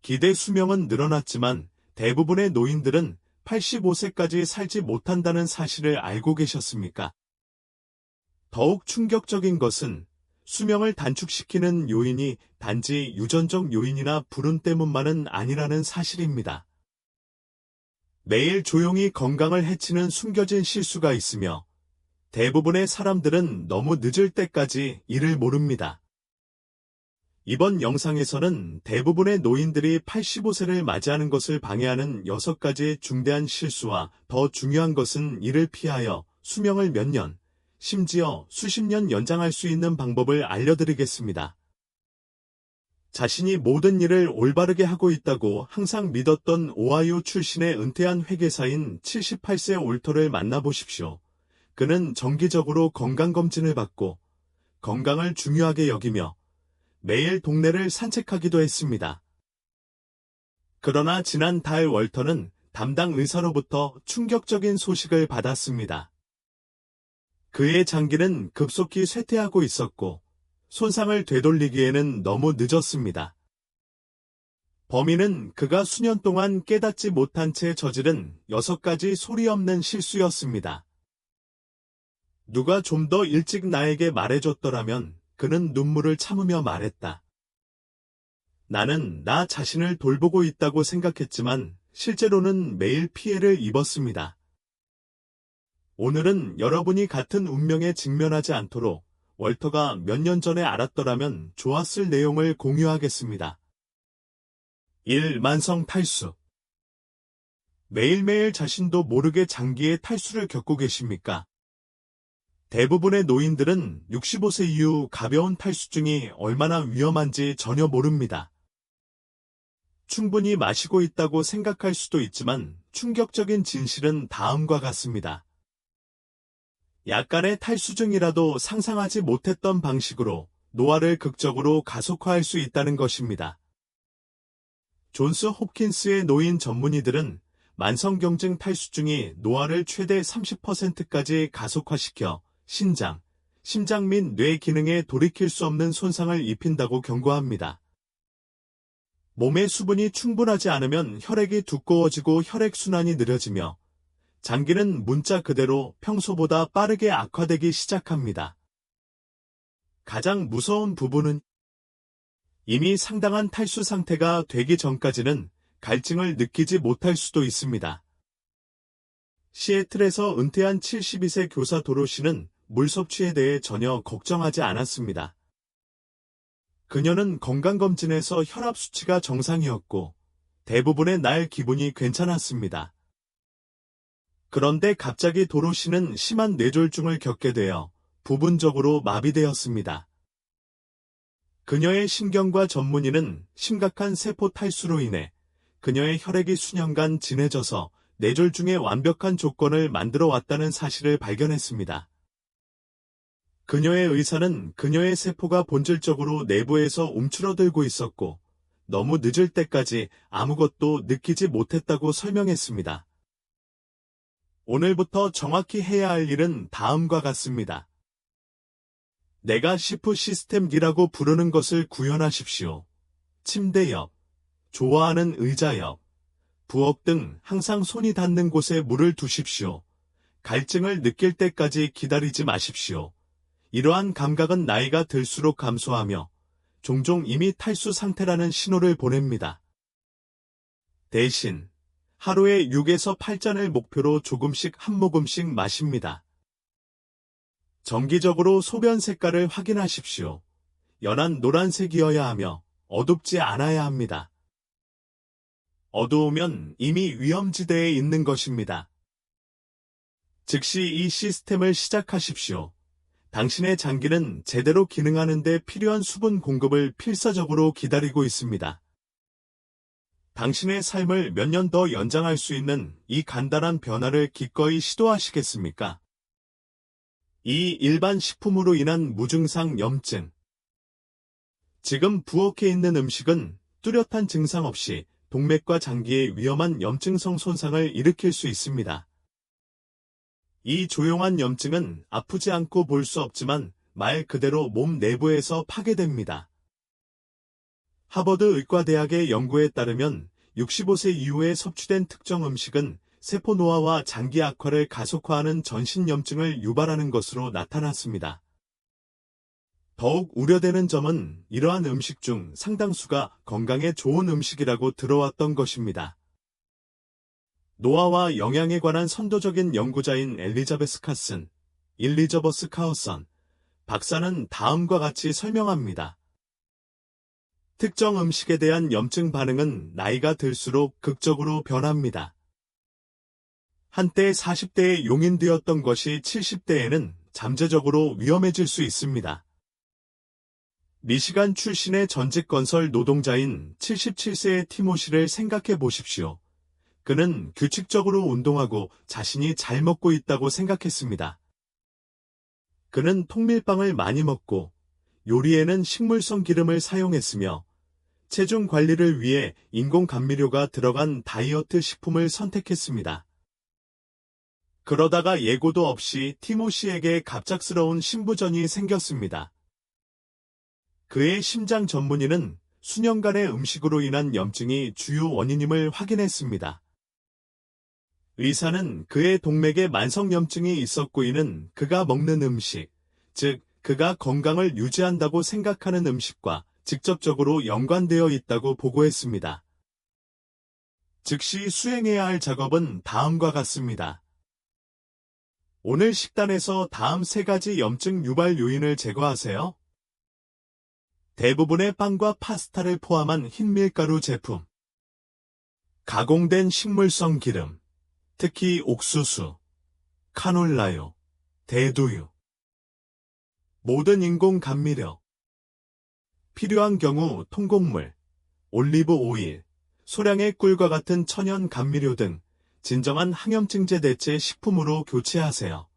기대 수명은 늘어났지만 대부분의 노인들은 85세까지 살지 못한다는 사실을 알고 계셨습니까? 더욱 충격적인 것은 수명을 단축시키는 요인이 단지 유전적 요인이나 불운 때문만은 아니라는 사실입니다. 매일 조용히 건강을 해치는 숨겨진 실수가 있으며 대부분의 사람들은 너무 늦을 때까지 이를 모릅니다. 이번 영상에서는 대부분의 노인들이 85세를 맞이하는 것을 방해하는 6가지의 중대한 실수와 더 중요한 것은 이를 피하여 수명을 몇 년, 심지어 수십 년 연장할 수 있는 방법을 알려드리겠습니다. 자신이 모든 일을 올바르게 하고 있다고 항상 믿었던 오하이오 출신의 은퇴한 회계사인 78세 올터를 만나보십시오. 그는 정기적으로 건강검진을 받고 건강을 중요하게 여기며 매일 동네를 산책하기도 했습니다. 그러나 지난 달 월터는 담당 의사로부터 충격적인 소식을 받았습니다. 그의 장기는 급속히 쇠퇴하고 있었고 손상을 되돌리기에는 너무 늦었습니다. 범인은 그가 수년 동안 깨닫지 못한 채 저지른 6가지 소리 없는 실수였습니다. 누가 좀 더 일찍 나에게 말해줬더라면 그는 눈물을 참으며 말했다. 나는 나 자신을 돌보고 있다고 생각했지만 실제로는 매일 피해를 입었습니다. 오늘은 여러분이 같은 운명에 직면하지 않도록 월터가 몇 년 전에 알았더라면 좋았을 내용을 공유하겠습니다. 1. 만성 탈수. 매일매일 자신도 모르게 장기의 탈수를 겪고 계십니까? 대부분의 노인들은 65세 이후 가벼운 탈수증이 얼마나 위험한지 전혀 모릅니다. 충분히 마시고 있다고 생각할 수도 있지만 충격적인 진실은 다음과 같습니다. 약간의 탈수증이라도 상상하지 못했던 방식으로 노화를 극적으로 가속화할 수 있다는 것입니다. 존스 홉킨스의 노인 전문의들은 만성경증 탈수증이 노화를 최대 30%까지 가속화시켜 신장, 심장 및 뇌 기능에 돌이킬 수 없는 손상을 입힌다고 경고합니다. 몸의 수분이 충분하지 않으면 혈액이 두꺼워지고 혈액순환이 느려지며 장기는 문자 그대로 평소보다 빠르게 악화되기 시작합니다. 가장 무서운 부분은 이미 상당한 탈수 상태가 되기 전까지는 갈증을 느끼지 못할 수도 있습니다. 시애틀에서 은퇴한 72세 교사 도로시는 물 섭취에 대해 전혀 걱정하지 않았습니다. 그녀는 건강검진에서 혈압 수치가 정상이었고 대부분의 날 기분이 괜찮았습니다. 그런데 갑자기 도로시는 심한 뇌졸중을 겪게 되어 부분적으로 마비되었습니다. 그녀의 신경과 전문의는 심각한 세포 탈수로 인해 그녀의 혈액이 수년간 진해져서 뇌졸중의 완벽한 조건을 만들어 왔다는 사실을 발견했습니다. 그녀의 의사는 그녀의 세포가 본질적으로 내부에서 움츠러들고 있었고 너무 늦을 때까지 아무것도 느끼지 못했다고 설명했습니다. 오늘부터 정확히 해야 할 일은 다음과 같습니다. 내가 시프 시스템기라고 부르는 것을 구현하십시오. 침대 옆, 좋아하는 의자 옆, 부엌 등 항상 손이 닿는 곳에 물을 두십시오. 갈증을 느낄 때까지 기다리지 마십시오. 이러한 감각은 나이가 들수록 감소하며 종종 이미 탈수 상태라는 신호를 보냅니다. 대신 하루에 6에서 8잔을 목표로 조금씩 한 모금씩 마십니다. 정기적으로 소변 색깔을 확인하십시오. 연한 노란색이어야 하며 어둡지 않아야 합니다. 어두우면 이미 위험지대에 있는 것입니다. 즉시 이 시스템을 시작하십시오. 당신의 장기는 제대로 기능하는 데 필요한 수분 공급을 필사적으로 기다리고 있습니다. 당신의 삶을 몇 년 더 연장할 수 있는 이 간단한 변화를 기꺼이 시도하시겠습니까? 이 일반 식품으로 인한 무증상 염증. 지금 부엌에 있는 음식은 뚜렷한 증상 없이 동맥과 장기에 위험한 염증성 손상을 일으킬 수 있습니다. 이 조용한 염증은 아프지 않고 볼 수 없지만 말 그대로 몸 내부에서 파괴됩니다. 하버드 의과대학의 연구에 따르면 65세 이후에 섭취된 특정 음식은 세포 노화와 장기 악화를 가속화하는 전신염증을 유발하는 것으로 나타났습니다. 더욱 우려되는 점은 이러한 음식 중 상당수가 건강에 좋은 음식이라고 들어왔던 것입니다. 노화와 영양에 관한 선도적인 연구자인 엘리자베스 카슨, 일리저버스 카우선 박사는 다음과 같이 설명합니다. 특정 음식에 대한 염증 반응은 나이가 들수록 극적으로 변합니다. 한때 40대에 용인되었던 것이 70대에는 잠재적으로 위험해질 수 있습니다. 미시간 출신의 전직 건설 노동자인 77세의 티모시를 생각해 보십시오. 그는 규칙적으로 운동하고 자신이 잘 먹고 있다고 생각했습니다. 그는 통밀빵을 많이 먹고 요리에는 식물성 기름을 사용했으며 체중 관리를 위해 인공 감미료가 들어간 다이어트 식품을 선택했습니다. 그러다가 예고도 없이 티모시에게 갑작스러운 신부전이 생겼습니다. 그의 심장 전문의는 수년간의 음식으로 인한 염증이 주요 원인임을 확인했습니다. 의사는 그의 동맥에 만성염증이 있었고 이는 그가 먹는 음식, 즉 그가 건강을 유지한다고 생각하는 음식과 직접적으로 연관되어 있다고 보고했습니다. 즉시 수행해야 할 작업은 다음과 같습니다. 오늘 식단에서 다음 3가지 염증 유발 요인을 제거하세요. 대부분의 빵과 파스타를 포함한 흰밀가루 제품, 가공된 식물성 기름, 특히 옥수수, 카놀라유, 대두유, 모든 인공 감미료, 필요한 경우 통곡물, 올리브 오일, 소량의 꿀과 같은 천연 감미료 등 진정한 항염증제 대체 식품으로 교체하세요.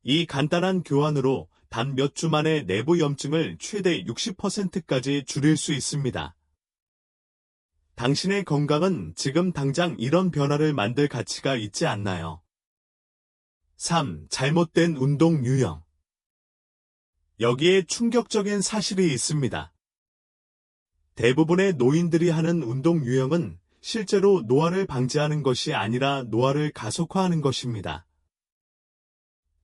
이 간단한 교환으로 단 몇 주 만에 내부 염증을 최대 60%까지 줄일 수 있습니다. 당신의 건강은 지금 당장 이런 변화를 만들 가치가 있지 않나요? 3. 잘못된 운동 유형. 여기에 충격적인 사실이 있습니다. 대부분의 노인들이 하는 운동 유형은 실제로 노화를 방지하는 것이 아니라 노화를 가속화하는 것입니다.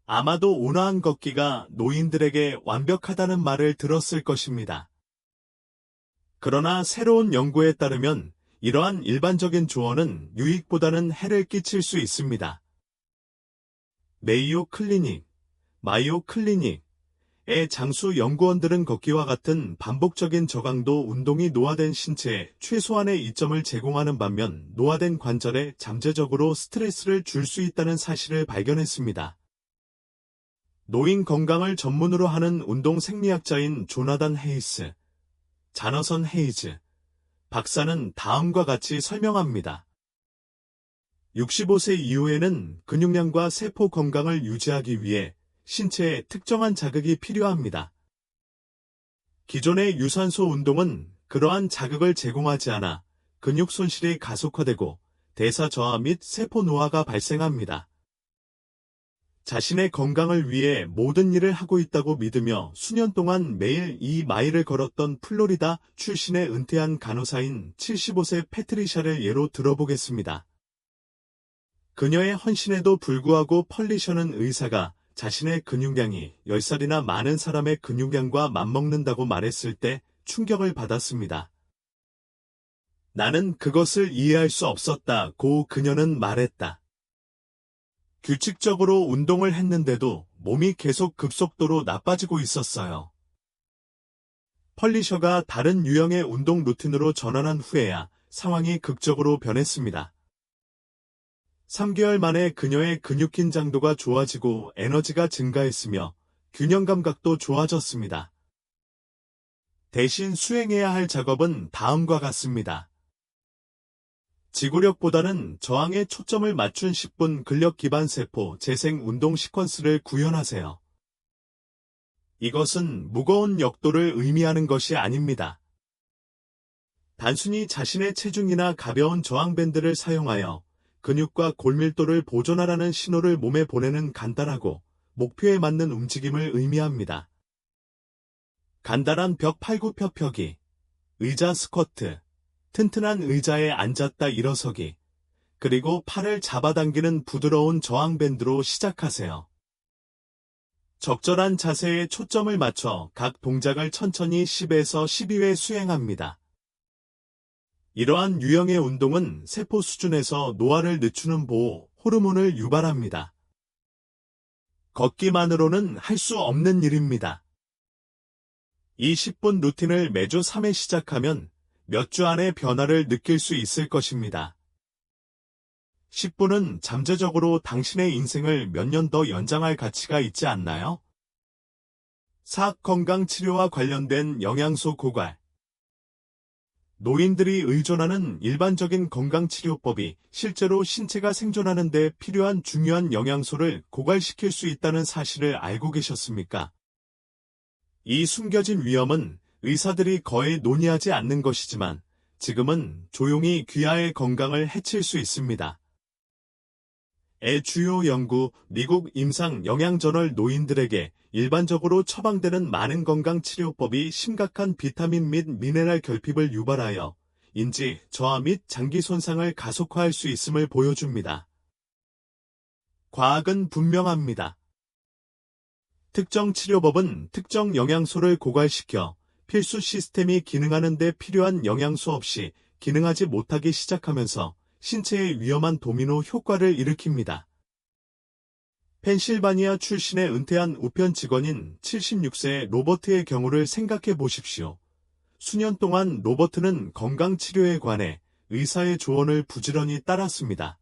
아마도 온화한 걷기가 노인들에게 완벽하다는 말을 들었을 것입니다. 그러나 새로운 연구에 따르면 이러한 일반적인 조언은 유익보다는 해를 끼칠 수 있습니다. 메이오 클리닉, 마이오 클리닉의 장수 연구원들은 걷기와 같은 반복적인 저강도 운동이 노화된 신체에 최소한의 이점을 제공하는 반면 노화된 관절에 잠재적으로 스트레스를 줄 수 있다는 사실을 발견했습니다. 노인 건강을 전문으로 하는 운동 생리학자인 조나단 헤이스, 자너선 헤이즈 박사는 다음과 같이 설명합니다. 65세 이후에는 근육량과 세포 건강을 유지하기 위해 신체에 특정한 자극이 필요합니다. 기존의 유산소 운동은 그러한 자극을 제공하지 않아 근육 손실이 가속화되고 대사 저하 및 세포 노화가 발생합니다. 자신의 건강을 위해 모든 일을 하고 있다고 믿으며 수년 동안 매일 2마일을 걸었던 플로리다 출신의 은퇴한 간호사인 75세 패트리샤를 예로 들어보겠습니다. 그녀의 헌신에도 불구하고 펄리셔는 의사가 자신의 근육량이 10살이나 많은 사람의 근육량과 맞먹는다고 말했을 때 충격을 받았습니다. 나는 그것을 이해할 수 없었다고 그녀는 말했다. 규칙적으로 운동을 했는데도 몸이 계속 급속도로 나빠지고 있었어요. 펄리셔가 다른 유형의 운동 루틴으로 전환한 후에야 상황이 극적으로 변했습니다. 3개월 만에 그녀의 근육 긴장도가 좋아지고 에너지가 증가했으며 균형 감각도 좋아졌습니다. 대신 수행해야 할 작업은 다음과 같습니다. 지구력보다는 저항에 초점을 맞춘 10분 근력 기반 세포 재생 운동 시퀀스를 구현하세요. 이것은 무거운 역도를 의미하는 것이 아닙니다. 단순히 자신의 체중이나 가벼운 저항 밴드를 사용하여 근육과 골밀도를 보존하라는 신호를 몸에 보내는 간단하고 목표에 맞는 움직임을 의미합니다. 간단한 벽 팔굽혀펴기, 의자 스쿼트, 튼튼한 의자에 앉았다 일어서기, 그리고 팔을 잡아당기는 부드러운 저항밴드로 시작하세요. 적절한 자세에 초점을 맞춰 각 동작을 천천히 10에서 12회 수행합니다. 이러한 유형의 운동은 세포 수준에서 노화를 늦추는 보호, 호르몬을 유발합니다. 걷기만으로는 할 수 없는 일입니다. 이 10분 루틴을 매주 3회 시작하면 몇 주 안에 변화를 느낄 수 있을 것입니다. 10분은 잠재적으로 당신의 인생을 몇 년 더 연장할 가치가 있지 않나요? 사악건강치료와 관련된 영양소 고갈. 노인들이 의존하는 일반적인 건강치료법이 실제로 신체가 생존하는 데 필요한 중요한 영양소를 고갈시킬 수 있다는 사실을 알고 계셨습니까? 이 숨겨진 위험은 의사들이 거의 논의하지 않는 것이지만 지금은 조용히 귀하의 건강을 해칠 수 있습니다. 의 주요 연구, 미국 임상영양저널 노인들에게 일반적으로 처방되는 많은 건강치료법이 심각한 비타민 및 미네랄 결핍을 유발하여 인지, 저하 및 장기 손상을 가속화할 수 있음을 보여줍니다. 과학은 분명합니다. 특정 치료법은 특정 영양소를 고갈시켜 필수 시스템이 기능하는 데 필요한 영양소 없이 기능하지 못하기 시작하면서 신체에 위험한 도미노 효과를 일으킵니다. 펜실바니아 출신의 은퇴한 우편 직원인 76세의 로버트의 경우를 생각해 보십시오. 수년 동안 로버트는 건강치료에 관해 의사의 조언을 부지런히 따랐습니다.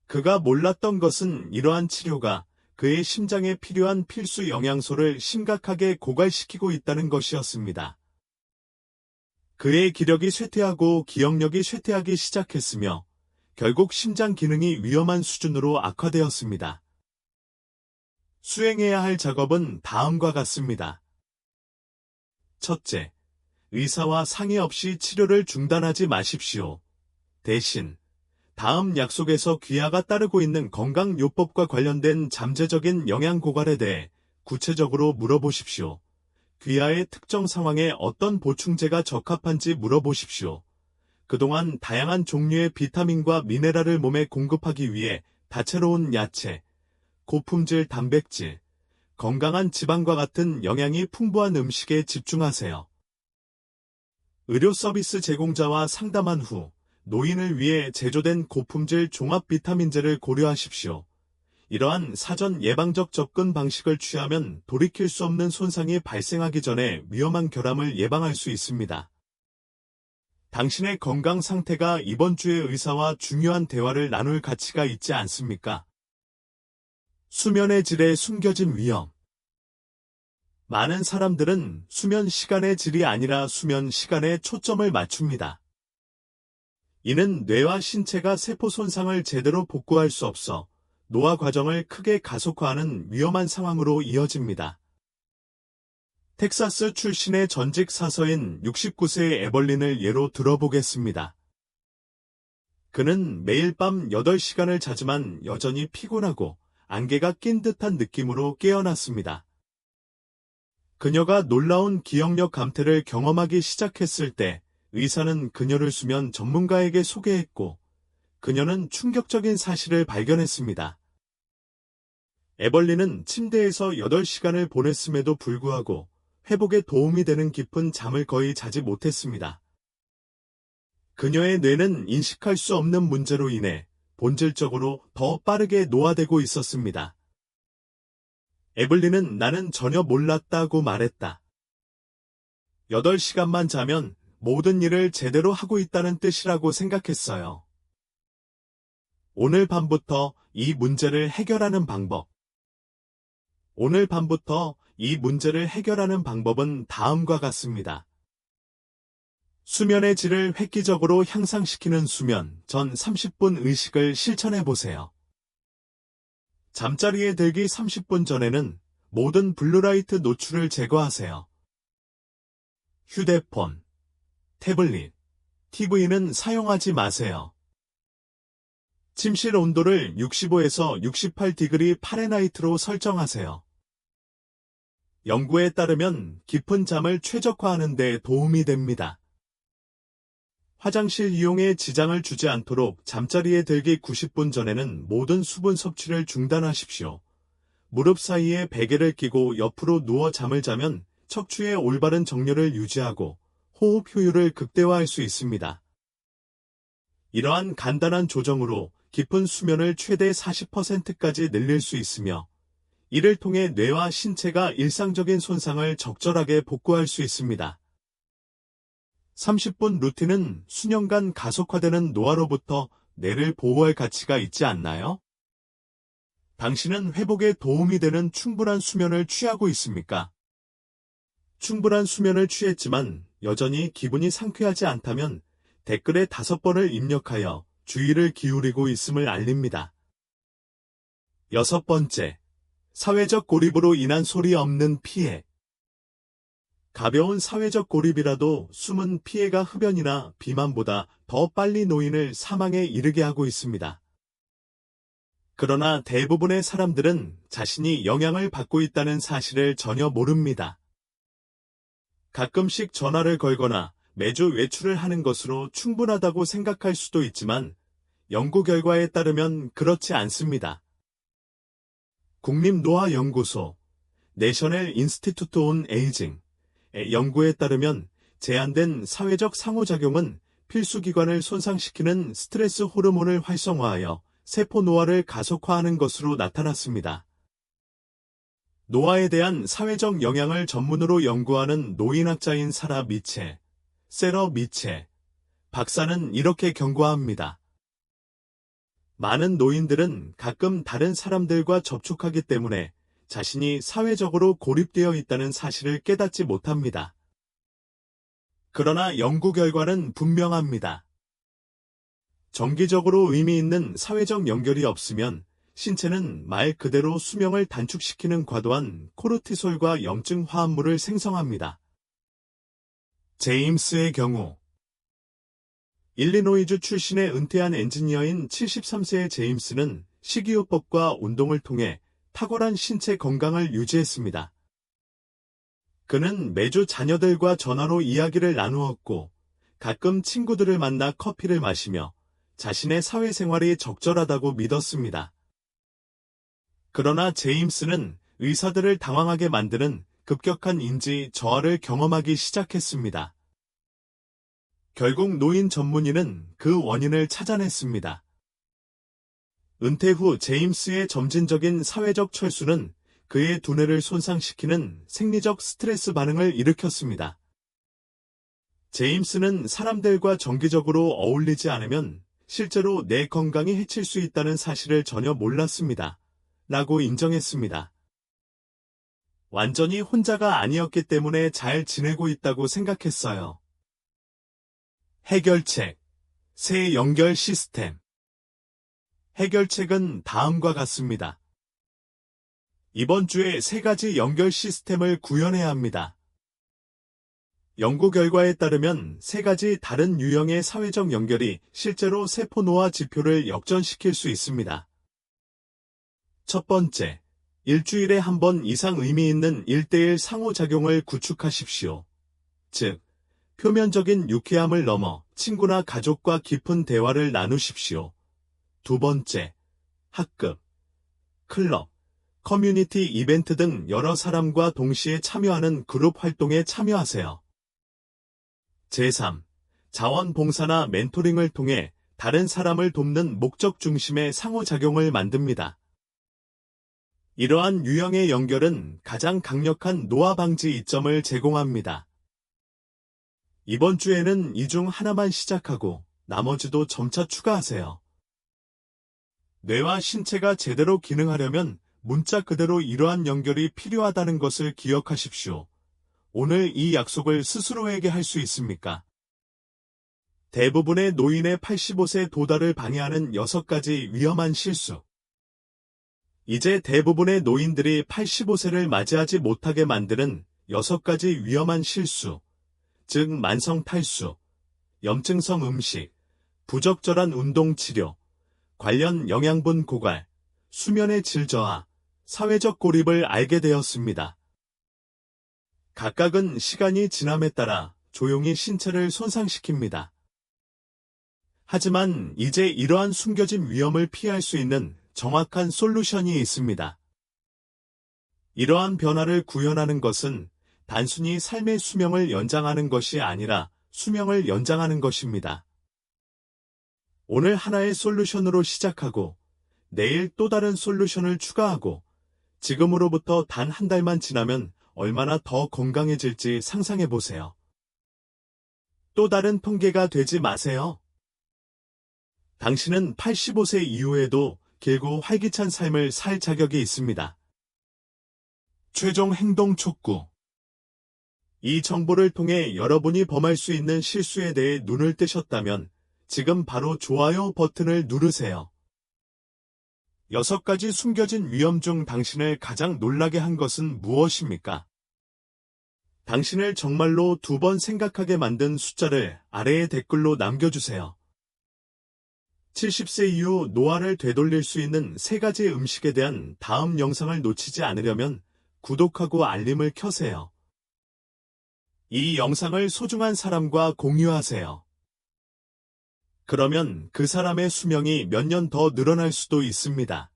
그가 몰랐던 것은 이러한 치료가 그의 심장에 필요한 필수 영양소를 심각하게 고갈시키고 있다는 것이었습니다. 그의 기력이 쇠퇴하고 기억력이 쇠퇴하기 시작했으며 결국 심장 기능이 위험한 수준으로 악화되었습니다. 수행해야 할 작업은 다음과 같습니다. 첫째, 의사와 상의 없이 치료를 중단하지 마십시오. 대신 다음 약속에서 귀하가 따르고 있는 건강요법과 관련된 잠재적인 영양 고갈에 대해 구체적으로 물어보십시오. 귀하의 특정 상황에 어떤 보충제가 적합한지 물어보십시오. 그동안 다양한 종류의 비타민과 미네랄을 몸에 공급하기 위해 다채로운 야채, 고품질 단백질, 건강한 지방과 같은 영양이 풍부한 음식에 집중하세요. 의료 서비스 제공자와 상담한 후 노인을 위해 제조된 고품질 종합 비타민제를 고려하십시오. 이러한 사전 예방적 접근 방식을 취하면 돌이킬 수 없는 손상이 발생하기 전에 위험한 결함을 예방할 수 있습니다. 당신의 건강 상태가 이번 주에 의사와 중요한 대화를 나눌 가치가 있지 않습니까? 수면의 질에 숨겨진 위험. 많은 사람들은 수면 시간의 질이 아니라 수면 시간에 초점을 맞춥니다. 이는 뇌와 신체가 세포 손상을 제대로 복구할 수 없어 노화 과정을 크게 가속화하는 위험한 상황으로 이어집니다. 텍사스 출신의 전직 사서인 69세의 에벌린을 예로 들어보겠습니다. 그는 매일 밤 8시간을 자지만 여전히 피곤하고 안개가 낀 듯한 느낌으로 깨어났습니다. 그녀가 놀라운 기억력 감퇴를 경험하기 시작했을 때 의사는 그녀를 수면 전문가에게 소개했고 그녀는 충격적인 사실을 발견했습니다. 에벌린은 침대에서 8시간을 보냈음에도 불구하고 회복에 도움이 되는 깊은 잠을 거의 자지 못했습니다. 그녀의 뇌는 인식할 수 없는 문제로 인해 본질적으로 더 빠르게 노화되고 있었습니다. 에블린은 나는 전혀 몰랐다고 말했다. 8시간만 자면 모든 일을 제대로 하고 있다는 뜻이라고 생각했어요. 오늘 밤부터 이 문제를 해결하는 방법. 오늘 밤부터 이 문제를 해결하는 방법은 다음과 같습니다. 수면의 질을 획기적으로 향상시키는 수면 전 30분 의식을 실천해 보세요. 잠자리에 들기 30분 전에는 모든 블루라이트 노출을 제거하세요. 휴대폰, 태블릿, TV는 사용하지 마세요. 침실 온도를 65에서 68 디그리 파레나이트로 설정하세요. 연구에 따르면 깊은 잠을 최적화하는 데 도움이 됩니다. 화장실 이용에 지장을 주지 않도록 잠자리에 들기 90분 전에는 모든 수분 섭취를 중단하십시오. 무릎 사이에 베개를 끼고 옆으로 누워 잠을 자면 척추의 올바른 정렬을 유지하고 호흡 효율을 극대화할 수 있습니다. 이러한 간단한 조정으로 깊은 수면을 최대 40%까지 늘릴 수 있으며 이를 통해 뇌와 신체가 일상적인 손상을 적절하게 복구할 수 있습니다. 30분 루틴은 수년간 가속화되는 노화로부터 뇌를 보호할 가치가 있지 않나요? 당신은 회복에 도움이 되는 충분한 수면을 취하고 있습니까? 충분한 수면을 취했지만 여전히 기분이 상쾌하지 않다면 댓글에 5번을 입력하여 주의를 기울이고 있음을 알립니다. 6번째, 사회적 고립으로 인한 소리 없는 피해. 가벼운 사회적 고립이라도 숨은 피해가 흡연이나 비만보다 더 빨리 노인을 사망에 이르게 하고 있습니다. 그러나 대부분의 사람들은 자신이 영향을 받고 있다는 사실을 전혀 모릅니다. 가끔씩 전화를 걸거나 매주 외출을 하는 것으로 충분하다고 생각할 수도 있지만 연구 결과에 따르면 그렇지 않습니다. 국립노화연구소 내셔널 인스티튜트 온 에이징의 연구에 따르면 제한된 사회적 상호작용은 필수기관을 손상시키는 스트레스 호르몬을 활성화하여 세포 노화를 가속화하는 것으로 나타났습니다. 노화에 대한 사회적 영향을 전문으로 연구하는 노인학자인 세러 미체 박사는 이렇게 경고합니다. 많은 노인들은 가끔 다른 사람들과 접촉하기 때문에 자신이 사회적으로 고립되어 있다는 사실을 깨닫지 못합니다. 그러나 연구 결과는 분명합니다. 정기적으로 의미 있는 사회적 연결이 없으면 신체는 말 그대로 수명을 단축시키는 과도한 코르티솔과 염증 화합물을 생성합니다. 제임스의 경우 일리노이주 출신의 은퇴한 엔지니어인 73세의 제임스는 식이요법과 운동을 통해 탁월한 신체 건강을 유지했습니다. 그는 매주 자녀들과 전화로 이야기를 나누었고 가끔 친구들을 만나 커피를 마시며 자신의 사회생활이 적절하다고 믿었습니다. 그러나 제임스는 의사들을 당황하게 만드는 급격한 인지 저하를 경험하기 시작했습니다. 결국 노인 전문의는 그 원인을 찾아냈습니다. 은퇴 후 제임스의 점진적인 사회적 철수는 그의 두뇌를 손상시키는 생리적 스트레스 반응을 일으켰습니다. 제임스는 사람들과 정기적으로 어울리지 않으면 실제로 내 건강이 해칠 수 있다는 사실을 전혀 몰랐습니다. 라고 인정했습니다. 완전히 혼자가 아니었기 때문에 잘 지내고 있다고 생각했어요. 해결책, 새 연결 시스템. 해결책은 다음과 같습니다. 이번 주에 3가지 연결 시스템을 구현해야 합니다. 연구 결과에 따르면 3가지 다른 유형의 사회적 연결이 실제로 세포 노화 지표를 역전시킬 수 있습니다. 첫 번째, 일주일에 한 번 이상 의미 있는 1:1 상호작용을 구축하십시오. 즉, 표면적인 유쾌함을 넘어 친구나 가족과 깊은 대화를 나누십시오. 두 번째, 학급, 클럽, 커뮤니티 이벤트 등 여러 사람과 동시에 참여하는 그룹 활동에 참여하세요. 제3. 자원봉사나 멘토링을 통해 다른 사람을 돕는 목적 중심의 상호작용을 만듭니다. 이러한 유형의 연결은 가장 강력한 노화 방지 이점을 제공합니다. 이번 주에는 이 중 하나만 시작하고 나머지도 점차 추가하세요. 뇌와 신체가 제대로 기능하려면 문자 그대로 이러한 연결이 필요하다는 것을 기억하십시오. 오늘 이 약속을 스스로에게 할 수 있습니까? 대부분의 노인의 85세 도달을 방해하는 6가지 위험한 실수. 이제 대부분의 노인들이 85세를 맞이하지 못하게 만드는 6가지 위험한 실수, 즉 만성 탈수, 염증성 음식, 부적절한 운동 치료, 관련 영양분 고갈, 수면의 질 저하, 사회적 고립을 알게 되었습니다. 각각은 시간이 지남에 따라 조용히 신체를 손상시킵니다. 하지만 이제 이러한 숨겨진 위험을 피할 수 있는 정확한 솔루션이 있습니다. 이러한 변화를 구현하는 것은 단순히 삶의 수명을 연장하는 것이 아니라 수명을 연장하는 것입니다. 오늘 하나의 솔루션으로 시작하고 내일 또 다른 솔루션을 추가하고 지금으로부터 단 한 달만 지나면 얼마나 더 건강해질지 상상해 보세요. 또 다른 통계가 되지 마세요. 당신은 85세 이후에도 길고 활기찬 삶을 살 자격이 있습니다. 최종 행동 촉구. 이 정보를 통해 여러분이 범할 수 있는 실수에 대해 눈을 뜨셨다면 지금 바로 좋아요 버튼을 누르세요. 6가지 숨겨진 위험 중 당신을 가장 놀라게 한 것은 무엇입니까? 당신을 정말로 2번 생각하게 만든 숫자를 아래의 댓글로 남겨주세요. 70세 이후 노화를 되돌릴 수 있는 3가지 음식에 대한 다음 영상을 놓치지 않으려면 구독하고 알림을 켜세요. 이 영상을 소중한 사람과 공유하세요. 그러면 그 사람의 수명이 몇 년 더 늘어날 수도 있습니다.